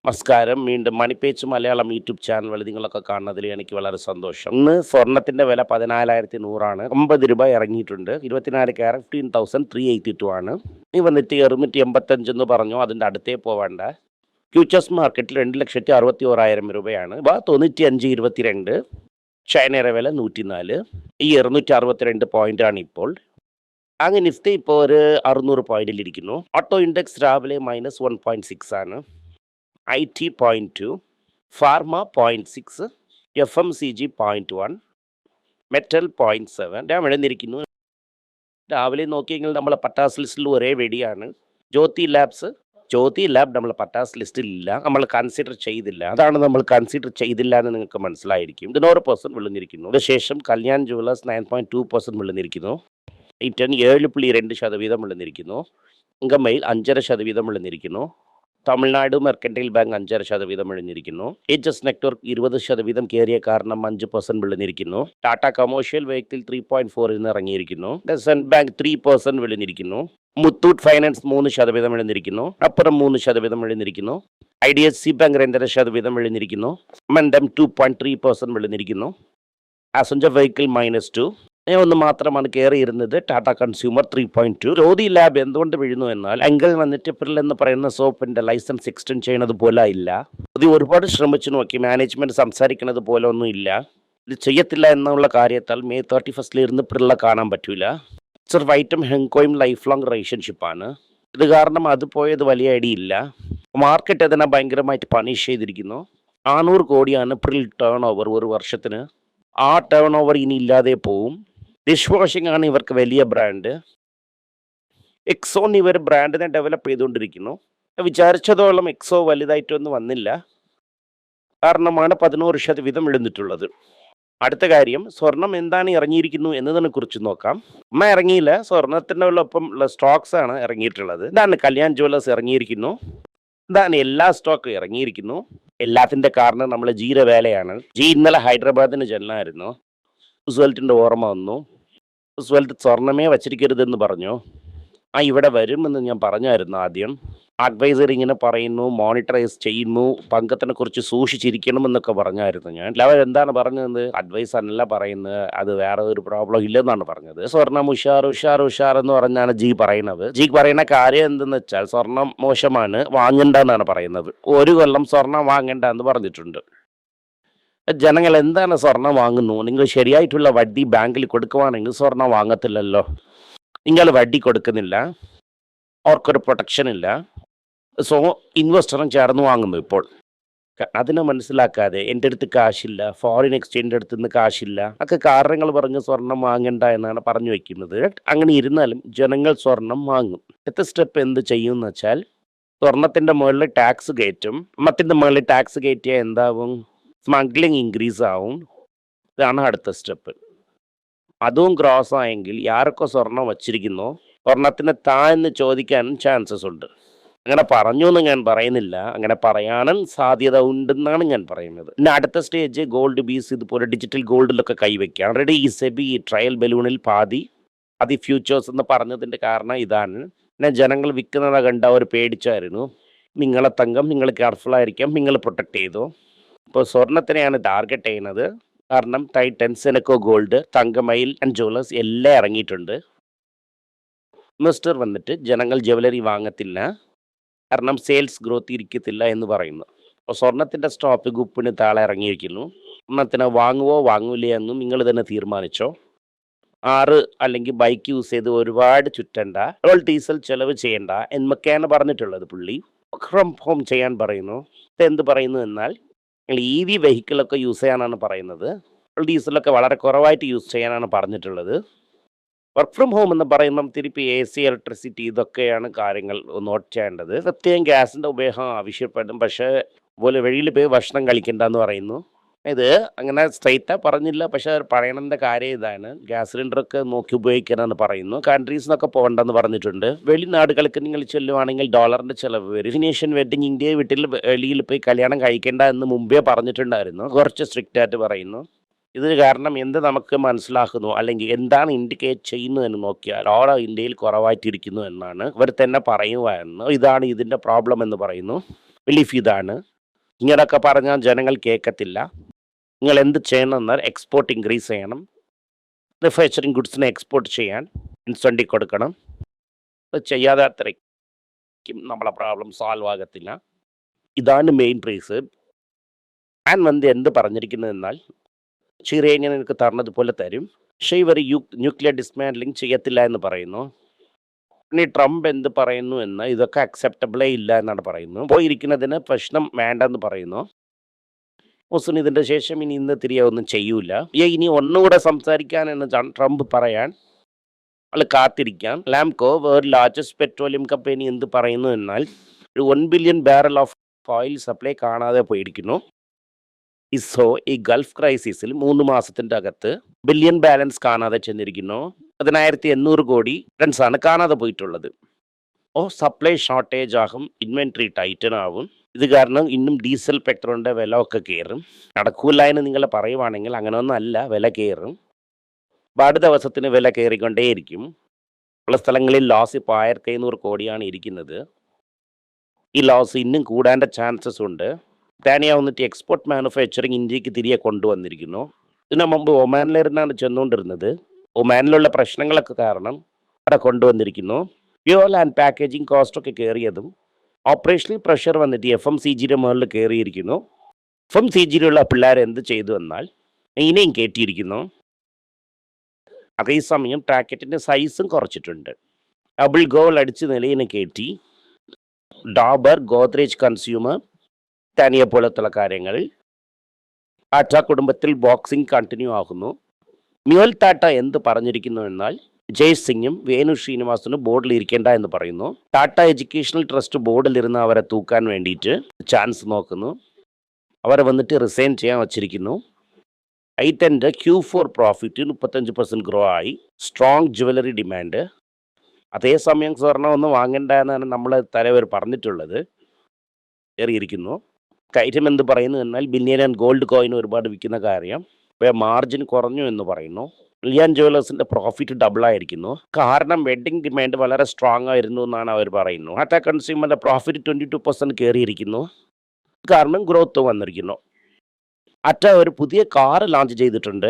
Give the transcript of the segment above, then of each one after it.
നമസ്കാരം. വീണ്ടും മണിപ്പേച്ച് Malayalam YouTube channel നിങ്ങളൊക്കെ കാണുന്നതിൽ എനിക്ക് വളരെ സന്തോഷം. ഇന്ന് സ്വർണത്തിന്റെ വില 14,100 50 രൂപ ഇറങ്ങിയിട്ടുണ്ട്. 24 ക്യാരറ്റ് 15,382 ആണ്. ഈ വന്നിട്ട് 285 എന്ന് പറഞ്ഞു, അതിൻ്റെ അടുത്തേ പോവേണ്ട. ഫ്യൂച്ചേഴ്സ് മാർക്കറ്റിൽ 2,61,000 രൂപയാണ്. 95.22. ചൈനയുടെ വില 104. ഈ 262 പോയിന്റാണ് ഇപ്പോൾ. അങ്ങനെ നിഫ്റ്റി ഇപ്പോൾ ഒരു 600 പോയിന്റിലിരിക്കുന്നു. ഓട്ടോ ഇൻഡെക്സ് രാവിലെ -1.6 ആണ്. IT 0.2, Pharma 0.6, FMCG 0.1, metal 0.7. ഞാൻ എഴുന്നിരിക്കുന്നു. രാവിലെ നോക്കിയെങ്കിൽ നമ്മളെ പട്ടാസ് ലിസ്റ്റിൽ ഒരേ വെടിയാണ്. ജ്യോതി ലാബ് നമ്മളെ പട്ടാസ് ലിസ്റ്റിൽ ഇല്ല. നമ്മൾ കൺസിഡർ ചെയ്തില്ല. അതാണ് നമ്മൾ കൺസിഡർ ചെയ്തില്ല എന്ന് നിങ്ങൾക്ക് മനസ്സിലായിരിക്കും. ഇത് 100% വിളുന്നിരിക്കുന്നു. അതിനുശേഷം കല്യാൺ ജുവലേഴ്സ് 9.2% വിളുന്നിരിക്കുന്നു. ഇറ്റൻ 7.2% വിളുന്നിരിക്കുന്നു. ഇങ്കമയിൽ 5.5% വിളുന്നിരിക്കുന്നു. തമിഴ്നാട് മെർക്കൻറ്റൈൽ ബാങ്ക് 5.5% വിഴുന്നിരിക്കുന്നു. എച്ച് നെറ്റ്വർക്ക് 20% കയറിയ കാരണം 5% വിഴുന്നിരിക്കുന്നു. ടാറ്റ കമേഴ്ഷ്യൽ വെഹിക്കിൾ 3.4 നിന്ന് ഇറങ്ങിയിരിക്കുന്നു. സെൻട്രൽ ബാങ്ക് 3% വിഴുന്നിരിക്കുന്നു. മുത്തൂട്ട് ഫൈനാൻസ് 3% വിഴുന്നിരിക്കുന്നു. അപ്പുറം 3% വിഴുന്നിരിക്കുന്നു. IDFC ബാങ്ക് 2.5% വിഴുന്നിരിക്കുന്നു. മൻഡം 2.3% വിഴുന്നിരിക്കുന്നു. Passenger vehicle -2. ഒന്ന് മാത്രമാണ് കയറിയിരുന്നത്. ടാറ്റ കൺസ്യൂമർ 3.2. ജ്യോതി ലാബ് എന്തുകൊണ്ട് വീഴുന്നു എന്നാൽ എങ്കിൽ വന്നിട്ട് പ്രിൽ എന്ന് പറയുന്ന സോപ്പിൻ്റെ ലൈസൻസ് എക്സ്റ്റെൻഡ് ചെയ്യുന്നത് പോലെ ഇല്ല. അത് ഒരുപാട് ശ്രമിച്ചു നോക്കി, മാനേജ്മെൻറ്റ് സംസാരിക്കുന്നത് പോലെ ഒന്നും ഇല്ല. ഇത് ചെയ്യത്തില്ല എന്നുള്ള കാര്യത്താൽ May 31 ഇരുന്ന് പ്രില്ല കാണാൻ പറ്റൂല. വൈറ്റും ഹെങ്കോയും ലൈഫ് ലോങ് റിലേഷൻഷിപ്പാണ്. ഇത് കാരണം അത് പോയത് വലിയ ഐഡിയ ഇല്ല. മാർക്കറ്റ് അതിനെ ഭയങ്കരമായിട്ട് പണിഷ് ചെയ്തിരിക്കുന്നു. 400 കോടിയാണ് പ്രിൽ ടേൺ ഓവർ ഒരു വർഷത്തിന്. ആ ടേൺ ഓവർ ഇനി ഇല്ലാതെ പോവും. ഡിഷ് വാഷിംഗ് ആണ് ഇവർക്ക് വലിയ ബ്രാൻഡ്. എക്സോൺ ഇവർ ബ്രാൻഡിനെ ഡെവലപ്പ് ചെയ്തുകൊണ്ടിരിക്കുന്നു. വിചാരിച്ചതോളം എക്സോ വലുതായിട്ടൊന്നും വന്നില്ല. കാരണമാണ് 11% വിഴുന്നിട്ടുള്ളത്. അടുത്ത കാര്യം, സ്വർണം എന്താണ് ഇറങ്ങിയിരിക്കുന്നു എന്നതിനെ കുറിച്ച് നോക്കാം. ഇറങ്ങിയില്ല, സ്വർണത്തിൻ്റെ ഒപ്പം ഉള്ള സ്റ്റോക്സ് ആണ് ഇറങ്ങിയിട്ടുള്ളത്. ഇതാണ് കല്യാൺ ജുവലേഴ്സ് ഇറങ്ങിയിരിക്കുന്നു. ഇതാണ് എല്ലാ സ്റ്റോക്കും ഇറങ്ങിയിരിക്കുന്നു. എല്ലാത്തിൻ്റെ കാരണം നമ്മൾ ജിയുടെ വേലയാണ്. ജി ഇന്നലെ ഹൈദരാബാദിന് ചെല്ലായിരുന്നു. ഉസ്വൽറ്റിൻ്റെ ഓർമ്മ വന്നു. ഉസ്വൽറ്റ് സ്വർണമേ വച്ചിരിക്കരുതെന്ന് പറഞ്ഞു. ഇവിടെ വരുമെന്ന് ഞാൻ പറഞ്ഞായിരുന്നു ആദ്യം. അഡ്വൈസർ ഇങ്ങനെ പറയുന്നു, മോണിറ്ററൈസ് ചെയ്യുന്നു, പങ്കത്തിനെ കുറിച്ച് സൂക്ഷിച്ചിരിക്കണമെന്നൊക്കെ പറഞ്ഞായിരുന്നു ഞാൻ. അവരെന്താണ് പറഞ്ഞത്? അഡ്വൈസ് അല്ല പറയുന്നത്, അത് വേറെ ഒരു പ്രോബ്ലം ഇല്ലെന്നാണ് പറഞ്ഞത്. സ്വർണം ഉഷാർ എന്ന് പറഞ്ഞാണ് ജി പറയുന്നത്. ജി പറയുന്ന കാര്യം എന്തെന്ന് വെച്ചാൽ സ്വർണം മോശമാണ്, വാങ്ങണ്ടെന്നാണ് പറയുന്നത്. 1 കൊല്ലം സ്വർണം വാങ്ങണ്ട എന്ന് പറഞ്ഞിട്ടുണ്ട്. ജനങ്ങൾ എന്താണ് സ്വർണം വാങ്ങുന്നു? നിങ്ങൾ ശരിയായിട്ടുള്ള വഡ്ഡി ബാങ്കിൽ കൊടുക്കുവാണെങ്കിൽ സ്വർണം വാങ്ങത്തില്ലല്ലോ. നിങ്ങൾ വഡ്ഡി കൊടുക്കുന്നില്ല, അവർക്കൊരു പ്രൊട്ടക്ഷൻ ഇല്ല. സോ ഇൻവെസ്റ്ററും ചേർന്ന് വാങ്ങുന്നു ഇപ്പോൾ. അതിനെ മനസ്സിലാക്കാതെ എൻ്റെ അടുത്ത് കാശില്ല, ഫോറിൻ എക്സ്ചേഞ്ചിൻ്റെ അടുത്ത് നിന്ന് കാശില്ല, ഒക്കെ കാരണങ്ങൾ പറഞ്ഞ് സ്വർണം വാങ്ങണ്ട എന്നാണ് പറഞ്ഞു വയ്ക്കുന്നത്. അങ്ങനെ ഇരുന്നാലും ജനങ്ങൾ സ്വർണം വാങ്ങും. അടുത്ത സ്റ്റെപ്പ് എന്ത് ചെയ്യും എന്ന് വെച്ചാൽ സ്വർണത്തിൻ്റെ മുകളിൽ ടാക്സ് കയറ്റും. മറ്റിൻ്റെ മുകളിൽ ടാക്സ് കയറ്റിയാൽ എന്താവും? സ്മഗ്ലിംഗ് ഇൻക്രീസ് ആവും. ഇതാണ് അടുത്ത സ്റ്റെപ്പ്. അതും ക്രോസ് ആയെങ്കിൽ ആരൊക്കെ സ്വർണം വച്ചിരിക്കുന്നോ സ്വർണത്തിന് താഴ്ന്ന് ചോദിക്കാനും ചാൻസസ് ഉണ്ട്. അങ്ങനെ പറഞ്ഞു എന്ന് ഞാൻ പറയുന്നില്ല, അങ്ങനെ പറയാനും സാധ്യത ഉണ്ടെന്നാണ് ഞാൻ പറയുന്നത്. പിന്നെ അടുത്ത സ്റ്റേജ് ഗോൾഡ് ബീസ് ഇതുപോലെ ഡിജിറ്റൽ ഗോൾഡിലൊക്കെ കൈവയ്ക്കാം. ഓൾറെഡി ഈ സെബി ട്രയൽ ബലൂണിൽ പാതി ഫ്യൂച്ചേഴ്സ് എന്ന് പറഞ്ഞതിൻ്റെ കാരണം ഇതാണ്. പിന്നെ ജനങ്ങൾ വിൽക്കുന്നത് കണ്ട അവർ പേടിച്ചായിരുന്നു. നിങ്ങളെ തങ്കം, നിങ്ങൾ കെയർഫുൾ ആയിരിക്കാം, നിങ്ങൾ പ്രൊട്ടക്ട് ചെയ്തു. ഇപ്പോൾ സ്വർണത്തിനെയാണ് ടാർഗറ്റ് ചെയ്യുന്നത്. കാരണം ടെൻസെനക്കോ ഗോൾഡ്, തങ്കമയിൽ ആൻഡ് ജുവലേഴ്സ് എല്ലാം ഇറങ്ങിയിട്ടുണ്ട്. ഇൻവെസ്റ്റർ വന്നിട്ട് ജനങ്ങൾ ജ്വല്ലറി വാങ്ങത്തില്ല, കാരണം സെയിൽസ് ഗ്രോത്ത് ഇരിക്കത്തില്ല എന്ന് പറയുന്നു. അപ്പോൾ സ്വർണത്തിൻ്റെ സ്റ്റോക്ക് ഗുപ്പിന് താഴെ ഇറങ്ങിയിരിക്കുന്നു. സ്വർണത്തിന് വാങ്ങുവോ വാങ്ങൂലേ എന്നും നിങ്ങൾ തന്നെ തീരുമാനിച്ചോ. 6 അല്ലെങ്കിൽ ബൈക്ക് യൂസ് ചെയ്ത് ഒരുപാട് ചുറ്റണ്ട, പെട്രോൾ ഡീസൽ ചിലവ് ചെയ്യണ്ട എന്നൊക്കെയാണ് പറഞ്ഞിട്ടുള്ളത്. പുള്ളി വർക്ക് ഫ്രം ഹോം ചെയ്യാൻ പറയുന്നു. എന്ത് പറയുന്നു എന്നാൽ EV വെഹിക്കിളൊക്കെ യൂസ് ചെയ്യാനാണ് പറയുന്നത്. ഡീസലൊക്കെ വളരെ കുറവായിട്ട് യൂസ് ചെയ്യാനാണ് പറഞ്ഞിട്ടുള്ളത്. വർക്ക് ഫ്രം ഹോം എന്ന് പറയുമ്പം തിരിപ്പി AC, ഇലക്ട്രിസിറ്റി ഇതൊക്കെയാണ് കാര്യങ്ങൾ നോട്ട് ചെയ്യേണ്ടത്. സത്യം ഗ്യാസിൻ്റെ ഉപയോഗം ആവശ്യപ്പെടും, പക്ഷേ പോലെ വെളിയിൽ പോയി ഭക്ഷണം കഴിക്കണ്ടെന്ന് പറയുന്നു. ഇത് അങ്ങനെ സ്ട്രൈറ്റാ പറഞ്ഞില്ല, പക്ഷെ പറയണതിൻ്റെ കാര്യം ഇതാണ്. ഗ്യാസ് സിലിണ്ടറൊക്കെ നോക്കി ഉപയോഗിക്കാനാണ് പറയുന്നു. കൺട്രീസിനൊക്കെ പോകണ്ടെന്ന് പറഞ്ഞിട്ടുണ്ട്. വെളിനാടുകൾക്ക് നിങ്ങൾ ചെല്ലുവാണെങ്കിൽ ഡോളറിൻ്റെ ചിലവ് വരും. ഡെസ്റ്റിനേഷൻ വെഡിങ് ഇന്ത്യ വീട്ടിൽ വെളിയിൽ പോയി കല്യാണം കഴിക്കേണ്ട എന്ന് മുമ്പേ പറഞ്ഞിട്ടുണ്ടായിരുന്നു. കുറച്ച് സ്ട്രിക്റ്റ് ആയിട്ട് പറയുന്നു. ഇതിന് കാരണം എന്ത് നമുക്ക് മനസ്സിലാക്കുന്നു, അല്ലെങ്കിൽ എന്താണ് ഇൻഡിക്കേറ്റ് ചെയ്യുന്നതെന്ന് നോക്കിയാൽ ഓരോ ഇന്ത്യയിൽ കുറവായിട്ടിരിക്കുന്നു എന്നാണ് ഇവർ തന്നെ പറയുവായിരുന്നു. ഇതാണ് ഇതിൻ്റെ പ്രോബ്ലം എന്ന് പറയുന്നു. ബിലീഫ് ഇതാണ്. ഇങ്ങനെയൊക്കെ പറഞ്ഞാൽ ജനങ്ങൾ കേൾക്കത്തില്ല. നിങ്ങൾ എന്ത് ചെയ്യണമെന്നാൽ എക്സ്പോർട്ട് ഇൻക്രീസ് ചെയ്യണം. മാനുഫാക്ചറിങ് ഗുഡ്സിനെ എക്സ്പോർട്ട് ചെയ്യാൻ ഇൻസെൻറ്റീവ് കൊടുക്കണം. അത് ചെയ്യാതെ അത്രയ്ക്കും നമ്മളെ പ്രോബ്ലം സോൾവ് ആകത്തില്ല. ഇതാണ് മെയിൻ റീസൺ. ഞാൻ എന്ത് പറഞ്ഞിരിക്കുന്നതെന്നാൽ ഷിറേനിയൻ എനിക്ക് തരണതുപോലെ തരും. പക്ഷേ ഇവർ ന്യൂക്ലിയർ ഡിസ്മാൻഡ്ലിങ് ചെയ്യത്തില്ല എന്ന് പറയുന്നു. ഇനി ട്രംപ് എന്ത് പറയുന്നു എന്ന് ഇതൊക്കെ അക്സെപ്റ്റബിളേ ഇല്ല എന്നാണ് പറയുന്നു. പോയിരിക്കുന്നതിന് പ്രശ്നം വേണ്ടെന്ന് പറയുന്നു. മുസ്ലിം ഇതിൻ്റെ ശേഷം ഇന്ന് തിരികെ ഒന്നും ചെയ്യൂല. ഇനി ഒന്നുകൂടെ സംസാരിക്കാൻ എന്ന് ട്രംപ് പറയാൻ അയാൾ കാത്തിരിക്കാം. ലാംകോ വേൾഡ് ലാർജസ്റ്റ് പെട്രോളിയം കമ്പനി എന്ത് പറയുന്നു എന്നാൽ 1 billion barrel of oil supply കാണാതെ പോയിരിക്കുന്നു. ഈ ഗൾഫ് ക്രൈസിസിൽ 3 മാസത്തിൻ്റെ അകത്ത് ബില്യൺ ബാലൻസ് കാണാതെ ചെന്നിരിക്കുന്നു. 1800 കോടി ടൺസാണ് കാണാതെ പോയിട്ടുള്ളത്. സപ്ലൈ ഷോർട്ടേജ് ആകും, ഇൻവെൻട്രി ടൈറ്റൻ ആവും. ഇത് കാരണം ഇന്നും ഡീസൽ പെട്രോളിൻ്റെ വില ഒക്കെ കയറും. നടക്കൂല എന്ന് നിങ്ങൾ പറയുവാണെങ്കിൽ അങ്ങനെയൊന്നും അല്ല, വില കയറും. അടുത്ത ദിവസത്തിന് വില കയറിക്കൊണ്ടേയിരിക്കും. ഉള്ള സ്ഥലങ്ങളിൽ ലോസ് ഇപ്പോൾ 1500 കോടിയാണ് ഇരിക്കുന്നത്. ഈ ലോസ് ഇന്നും കൂടാൻ്റെ ചാൻസസ് ഉണ്ട്. ബ്രിട്ടാനിയ വന്നിട്ട് എക്സ്പോർട്ട് മാനുഫാക്ചറിങ് ഇന്ത്യക്ക് തിരികെ കൊണ്ടുവന്നിരിക്കുന്നു. ഇതിനു മുമ്പ് ഒമാനിലിരുന്നാണ് ചെന്നുകൊണ്ടിരുന്നത്. ഒമാനിലുള്ള പ്രശ്നങ്ങളൊക്കെ കാരണം അവിടെ കൊണ്ടുവന്നിരിക്കുന്നു. ഫ്യൂവൽ ആൻഡ് പാക്കേജിങ് കോസ്റ്റൊക്കെ കയറിയതും ഓപ്പറേഷണൽ പ്രഷർ വന്നിട്ട് FMCGയുടെ മുകളിൽ കയറിയിരിക്കുന്നു. FMCGയിലുള്ള പിള്ളേർ എന്ത് ചെയ്തു എന്നാൽ ഇനിയും കയറ്റിയിരിക്കുന്നു. അതേസമയം ടാക്കറ്റിൻ്റെ സൈസും കുറച്ചിട്ടുണ്ട്. ഡബിൾ ഗോൾ അടിച്ച് നിലയിന് കയറ്റി. ഡാബർ, ഗോദ്രേജ് കൺസ്യൂമർ, ടാനിയ പോലത്തുള്ള കാര്യങ്ങൾ. ടാറ്റ കുടുംബത്തിൽ ബോക്സിംഗ് കണ്ടിന്യൂ ആകുന്നു. മ്യൂൽ ടാറ്റ എന്ത് പറഞ്ഞിരിക്കുന്നു എന്നാൽ ജയ് സിംഗും വേണു ശ്രീനിവാസനും ബോർഡിൽ ഇരിക്കേണ്ട എന്ന് പറയുന്നു. ടാറ്റ എഡ്യൂക്കേഷണൽ ട്രസ്റ്റ് ബോർഡിലിരുന്ന് അവരെ തൂക്കാൻ വേണ്ടിയിട്ട് ചാൻസ് നോക്കുന്നു. അവരെ വന്നിട്ട് റിസൈൻ ചെയ്യാൻ വച്ചിരിക്കുന്നു. ഐറ്റൻ്റെ Q4 പ്രോഫിറ്റ് 35% ഗ്രോ ആയി. Strong jewellery demand. അതേസമയം സ്വർണ്ണം ഒന്നും വാങ്ങേണ്ട എന്നാണ് നമ്മൾ തലവർ പറഞ്ഞിട്ടുള്ളത്. കയറിയിരിക്കുന്നു. കയറ്റം എന്ത് പറയുന്നു എന്നാൽ ബില്യൺ ആൻഡ് ഗോൾഡ് കോയിൻ ഒരുപാട് വിൽക്കുന്ന കാര്യം. ഇപ്പോൾ മാർജിൻ കുറഞ്ഞു എന്ന് പറയുന്നു. റിലയൻ ജുവലേഴ്സിൻ്റെ പ്രോഫിറ്റ് ഡബിളായിരിക്കുന്നു. കാരണം വെഡ്ഡിങ് ഡിമാൻഡ് വളരെ സ്ട്രോങ് ആയിരുന്നു എന്നാണ് അവർ പറയുന്നു. ടാറ്റ കൺസ്യൂമറിൻ്റെ പ്രോഫിറ്റ് 22% കയറിയിരിക്കുന്നു. കാരണം ഗ്രോത്ത് വന്നിരിക്കുന്നു. ടാറ്റ ഒരു പുതിയ കാർ ലോഞ്ച് ചെയ്തിട്ടുണ്ട്.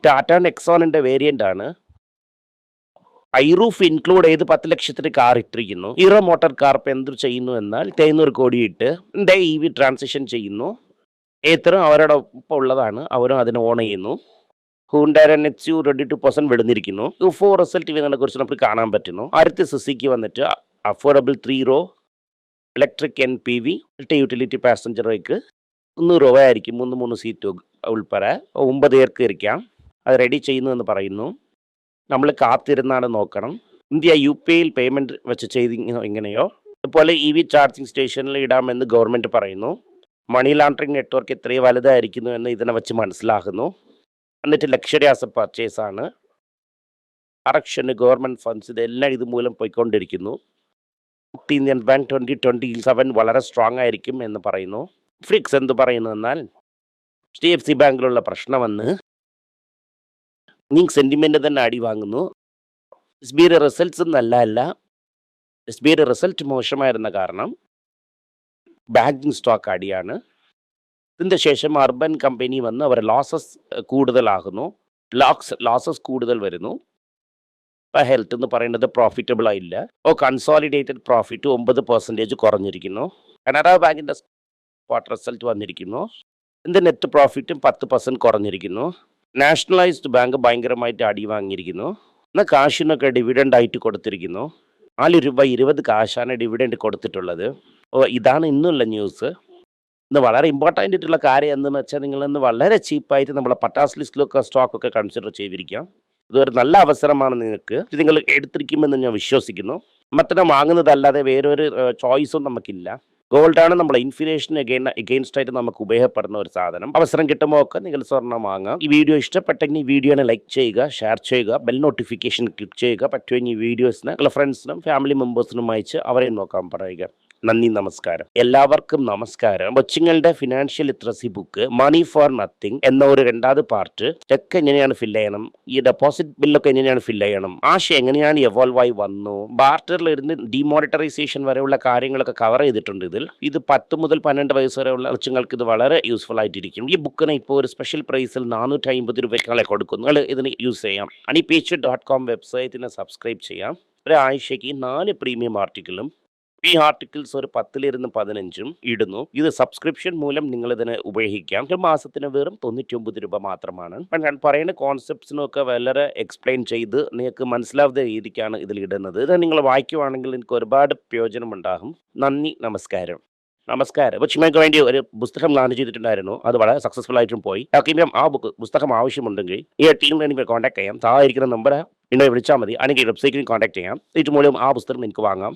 ടാറ്റ നെക്സോണിൻ്റെ വേരിയൻ്റ് ആണ്. ഐറൂഫ് ഇൻക്ലൂഡ് ചെയ്ത് 10 ലക്ഷത്തിന് കാർ ഇട്ടിരിക്കുന്നു. ഹീറോ മോട്ടോർ കാർപ്പ് എന്ത് ചെയ്യുന്നു എന്നാൽ 300 കോടി ഇട്ട് EV ട്രാൻസിഷൻ ചെയ്യുന്നു. ഏത്തരും അവരുടെ ഒപ്പം ഉള്ളതാണ്, അവരും അതിനെ ഓൺ ചെയ്യുന്നു. ഹുണ്ടായി നെക്സ്യൂ 22% വിടുന്നിരിക്കുന്നു. Q4 റിസൾട്ട് ഇതിനെ കുറിച്ച് നമുക്ക് കാണാൻ പറ്റുന്നു. അടുത്ത സുസുക്കി വന്നിട്ട് affordable 3 row electric NPV utility passenger bike 100 രൂപ ആയിരിക്കും. 3 സീറ്റ് ഉൾപ്പെടെ 9 പേർക്ക് ഇരിക്കാം. അത് റെഡി ചെയ്യുന്നു എന്ന് പറയുന്നു. നമ്മൾ കാത്തിരുന്നാണ് നോക്കണം. ഇന്ത്യ UPIയിൽ പേയ്മെൻറ്റ് വെച്ച് ചെയ്ത് ഇങ്ങനെയോ അതുപോലെ EV ചാർജിങ് സ്റ്റേഷനിൽ ഇടാമെന്ന് ഗവൺമെൻറ് പറയുന്നു. മണി ലോണ്ടറിങ് നെറ്റ്വർക്ക് എത്രയും വലുതായിരിക്കുന്നു എന്ന് ഇതിനെ വെച്ച് മനസ്സിലാകുന്നു. എന്നിട്ട് ലക്ഷറി ആസ് എ പർച്ചേസാണ്. കറക്ഷന് ഗവൺമെൻറ് ഫണ്ട്സ് ഇതെല്ലാം ഇതുമൂലം പോയിക്കൊണ്ടിരിക്കുന്നു. ഇന്ത്യൻ ബാങ്ക് 2027 വളരെ സ്ട്രോങ് ആയിരിക്കും എന്ന് പറയുന്നു. ഫ്രിക്സ് എന്ത് പറയുന്നു എന്നാൽ HDFC ബാങ്കിലുള്ള പ്രശ്നം വന്ന് സെൻറ്റിമെൻറ്റ് തന്നെ അടി വാങ്ങുന്നു. SBIയുടെ റിസൾട്ട്സ് നല്ലതല്ല. SBIയുടെ റിസൾട്ട് മോശമായിരുന്ന കാരണം ബാങ്കിങ് സ്റ്റോക്ക് അടിയാണ്. ഇതിൻ്റെ ശേഷം അർബൻ കമ്പനി വന്ന് അവർ ലോസസ് കൂടുതലാകുന്നു. ലോസസ് കൂടുതൽ വരുന്നു. ഇപ്പോൾ ഹെൽത്ത് എന്ന് പറയുന്നത് പ്രോഫിറ്റബിൾ ആയില്ല. കൺസോളിഡേറ്റഡ് പ്രോഫിറ്റ് 9% കുറഞ്ഞിരിക്കുന്നു. കനറ ബാങ്കിൻ്റെ ക്വാർട്ടർ റിസൾട്ട് വന്നിരിക്കുന്നു. ഇതിൻ്റെ നെറ്റ് പ്രോഫിറ്റും 10% കുറഞ്ഞിരിക്കുന്നു. നാഷണലൈസ്ഡ് ബാങ്ക് ഭയങ്കരമായിട്ട് അടി വാങ്ങിയിരിക്കുന്നു. എന്നാൽ കാശിനൊക്കെ ഡിവിഡൻ്റ് ആയിട്ട് കൊടുത്തിരിക്കുന്നു. 4 രൂപ 20 കാശാണ് ഡിവിഡൻ്റ് കൊടുത്തിട്ടുള്ളത്. ഇതാണ് ഇന്നുള്ള ന്യൂസ്. ഇന്ന് വളരെ ഇമ്പോർട്ടൻ്റ് ആയിട്ടുള്ള കാര്യം എന്തെന്ന് വെച്ചാൽ നിങ്ങളിന്ന് വളരെ ചീപ്പായിട്ട് നമ്മളെ പട്ടാസ് ലിസ്റ്റിലൊക്കെ സ്റ്റോക്കൊക്കെ കൺസിഡർ ചെയ്തിരിക്കാം. ഇതൊരു നല്ല അവസരമാണ് നിങ്ങൾക്ക്. ഇത് നിങ്ങൾ എടുത്തിരിക്കുമെന്ന് ഞാൻ വിശ്വസിക്കുന്നു. മറ്റേ വാങ്ങുന്നതല്ലാതെ വേറൊരു ചോയ്സും നമുക്കില്ല. ഗോൾഡാണ് നമ്മളെ ഇൻഫ്ലേഷന് എഗെയിൻസ്റ്റ് ആയിട്ട് നമുക്ക് ഉപയോഗപ്പെടുന്ന ഒരു സാധനം. അവസരം കിട്ടുമ്പോൾ ഒക്കെ നിങ്ങൾ സ്വർണ്ണം വാങ്ങാം. ഈ വീഡിയോ ഇഷ്ടപ്പെട്ടെങ്കിൽ ഈ വീഡിയോനെ ലൈക്ക് ചെയ്യുക, ഷെയർ ചെയ്യുക, ബെൽ നോട്ടിഫിക്കേഷൻ ക്ലിക്ക് ചെയ്യുക. പറ്റുമെങ്കിൽ ഈ വീഡിയോസിന് നിങ്ങളുടെ ഫ്രണ്ട്സിനും ഫാമിലി മെമ്പേഴ്സിനും അയച്ച് അവരെയും നോക്കാൻ പറയുക. നന്ദി, നമസ്കാരം. എല്ലാവർക്കും നമസ്കാരം. കൊച്ചുങ്ങളുടെ financial literacy book money for nothing എന്ന ഒരു രണ്ടാമത് പാർട്ട്, ചെക്ക് എങ്ങനെയാണ് ഫില്ല് ചെയ്യണം, ഈ ഡെപ്പോസിറ്റ് ബില്ലൊക്കെ എങ്ങനെയാണ് ഫില്ല് ചെയ്യണം, ആശയം എങ്ങനെയാണ് എവോൾവ് ആയി വന്നു, ബാർട്ടറിലിരുന്ന് ഡിമോണിറ്ററൈസേഷൻ വരെയുള്ള കാര്യങ്ങളൊക്കെ കവർ ചെയ്തിട്ടുണ്ട് ഇതിൽ. ഇത് 10 മുതൽ 12 വയസ്സ് വരെയുള്ള കൊച്ചുങ്ങൾക്ക് ഇത് വളരെ യൂസ്ഫുൾ ആയിട്ടിരിക്കും. ഈ ബുക്കിന് ഇപ്പോൾ ഒരു സ്പെഷ്യൽ പ്രൈസിൽ 450 രൂപയ്ക്കാളെ കൊടുക്കുന്നു. നിങ്ങൾ ഇതിന് യൂസ് ചെയ്യാം. honeypage.com വെബ്സൈറ്റിനെ സബ്സ്ക്രൈബ് ചെയ്യാം. ഒരാഴ്ചയ്ക്ക് 4 പ്രീമിയം ആർട്ടിക്കിളും ഈ ആർട്ടിക്കിൾസ് ഒരു 10 15 ഇടുന്നു. ഇത് സബ്സ്ക്രിപ്ഷൻ മൂലം നിങ്ങൾ ഇതിനെ ഉപയോഗിക്കാം. ഒരു മാസത്തിന് വെറും 99 രൂപ മാത്രമാണ്. ഞാൻ പറയുന്ന കോൺസെപ്റ്റ്സിനൊക്കെ വളരെ എക്സ്പ്ലെയിൻ ചെയ്ത് നിങ്ങൾക്ക് മനസ്സിലാവുന്ന രീതിക്കാണ് ഇതിൽ ഇടുന്നത്. ഇത് നിങ്ങൾ വായിക്കുവാണെങ്കിൽ എനിക്ക് ഒരുപാട് പ്രയോജനം ഉണ്ടാകും. നന്ദി, നമസ്കാരം. നമസ്കാരം. കൊച്ചുങ്ങൾക്ക് വേണ്ടി ഒരു പുസ്തകം ലോഞ്ച് ചെയ്തിട്ടുണ്ടായിരുന്നു. അത് വളരെ സക്സസ്ഫുൾ ആയിട്ടും പോയി. ആർക്കെങ്കിലും ആ പുസ്തകം ആവശ്യമുണ്ടെങ്കിൽ ഈ ടീമിൽ എനിക്ക് കോൺടാക്ട് ചെയ്യാം. താഴെ ഇരിക്കുന്ന നമ്പർ എന്നെ വിളിച്ചാൽ മതി. അല്ലെങ്കിൽ വെബ്സൈറ്റിൽ കോൺടാക്ട് ചെയ്യാം. ഇത് മൂലം ആ പുസ്തകം എനിക്ക് വാങ്ങാം.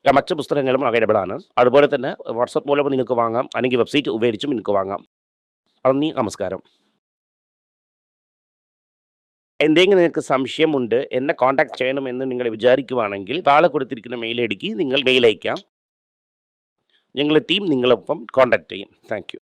മറ്റ് പുസ്തകങ്ങളും അവൈലബിൾ ആണ്. അതുപോലെ തന്നെ വാട്സപ്പ് മൂലം നിങ്ങൾക്ക് വാങ്ങാം, അല്ലെങ്കിൽ വെബ്സൈറ്റ് ഉപയോഗിച്ചും നിങ്ങൾക്ക് വാങ്ങാം. നന്ദി, നമസ്കാരം. എന്തെങ്കിലും നിങ്ങൾക്ക് സംശയമുണ്ട്, എന്നെ കോൺടാക്ട് ചെയ്യണമെന്ന് നിങ്ങൾ വിചാരിക്കുവാണെങ്കിൽ താഴെ കൊടുത്തിരിക്കുന്ന മെയിൽ ഐ ഡിക്ക് നിങ്ങൾ മെയിൽ അയക്കാം. ഞങ്ങളുടെ ടീം നിങ്ങളൊപ്പം കോൺടാക്ട് ചെയ്യും. Thank you.